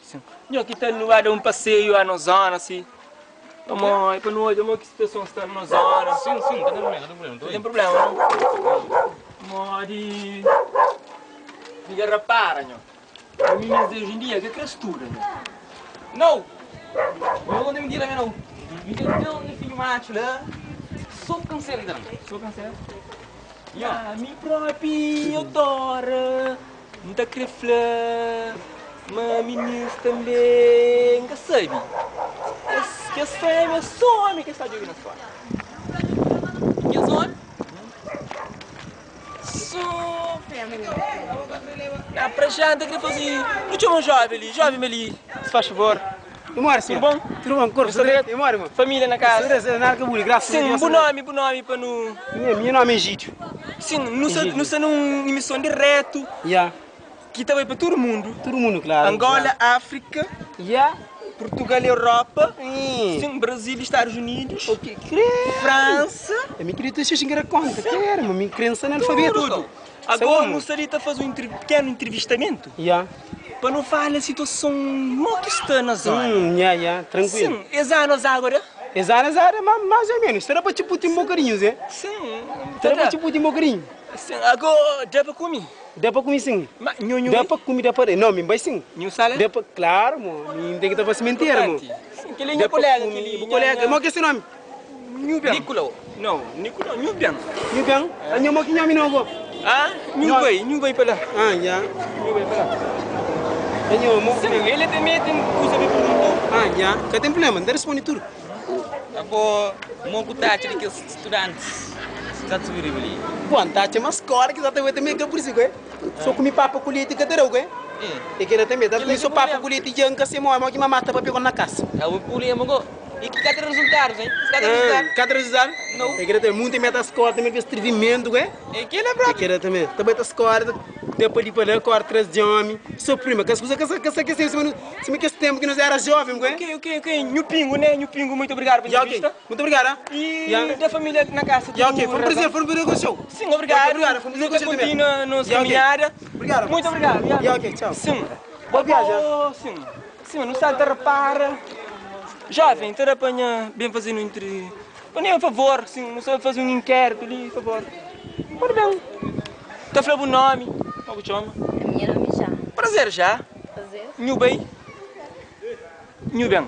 Sim. Eu aqui tá no lugar de um passeio a nos zona, assim. Vamos, é para nós, vamos que situação está na zona. Sim, não tem problema, Não tem problema, não? Vamos de... Diga rapara, não? As meninas de hoje em dia, que crestura, não? Não! Eu vou me dizer, não. Me deu um filho macho, né? Sou cancela, então. Sou cancela? Mi próprio, eu adoro. Muita crefla. Mas meninas também, que sabe? Que fêmea some que está jogando fora. Que zona? Sou fêmea. Ah, para já, não queria fazer. Não chama um jovem ali, se faz favor. Eu moro, sim. Tudo bom? Tudo bom, corpo, eu moro, irmão. Família na casa? Graças a Sim, Deus. bom nome para no... Meu nome é Egídio. Sim, não sei numa emissão direto. Yeah. Que também para todo mundo. Todo mundo, claro. Angola, África, Yeah. Portugal, Europa, sim, Brasil, Estados Unidos, Ok, creio. França. Eu me queria ter xingar a conta, quero, mas minha crença é analfabeto. Tudo. Agora, não seria de fazer um pequeno entrevistamento? Yeah. Para não falar a situação como que está na zona. Yeah, tranquilo. Sim, exames agora? Exato, mais ou menos. Será para te pôr um bocadinho, Zé? Sim. Será para te pôr um bocadinho? Sim, agora dá para comer? Dá para comer sim. Mas nhonho? Dá para comer, dá para... Não, me vai sim. Nhonho sala? Dá para... Claro, mo. Me tem que estar para sementeiro, mo. Sim, aquele é colega, aquele... Colega, mo que é esse nome? Nhubian. Nicolau. Não, Nicolau, Nhubian. Nhubian? A minha mãe que me não Ah, Nhubei para lá. Ah, já. Nhubei para lá. A minha mãe... Sim, ele também tem coisa de perguntar. Ah, já. Que tem problema, não responde tudo. Agora, vou botar aquele estudantes. Está a subir ali. Bom, tá, tinha uma escola que já tem também que é por isso, que só comi papo com leite que tereu, que e que também, tá só papo com leite de anca, se moa, que me mata para pegar na casa. Eu vou pulir, amigo. E que cada resultado, hein? Cada resultado? Não. E que tem muito meta escola também que escrevimento, que E que é bravo? e que também, também tá escola, depois de para cortar três de homem, sou prima, que as coisas que se me que esse tempo que nós era jovem, que Ok. Nhupingo, né? Nhupingo, muito obrigado pela entrevista. Muito obrigado. E da família na casa. Já, ok, foi um prazer com o show. Sim, obrigado. Obrigado, foi um prazer com o show também. Continua nos caminhada. Obrigado. Muito obrigado. Já, ok, tchau. Sim. Boa viagem. Sim, não sabe repara. Jovem, te apanha bem fazendo entre... Põe um favor, sim, não sabe fazer um inquérito ali, por favor. Pode bem. Tá falando o nome. Como te chama? Meu nome já. Prazer já. Prazer. Nhubei. Nhubian.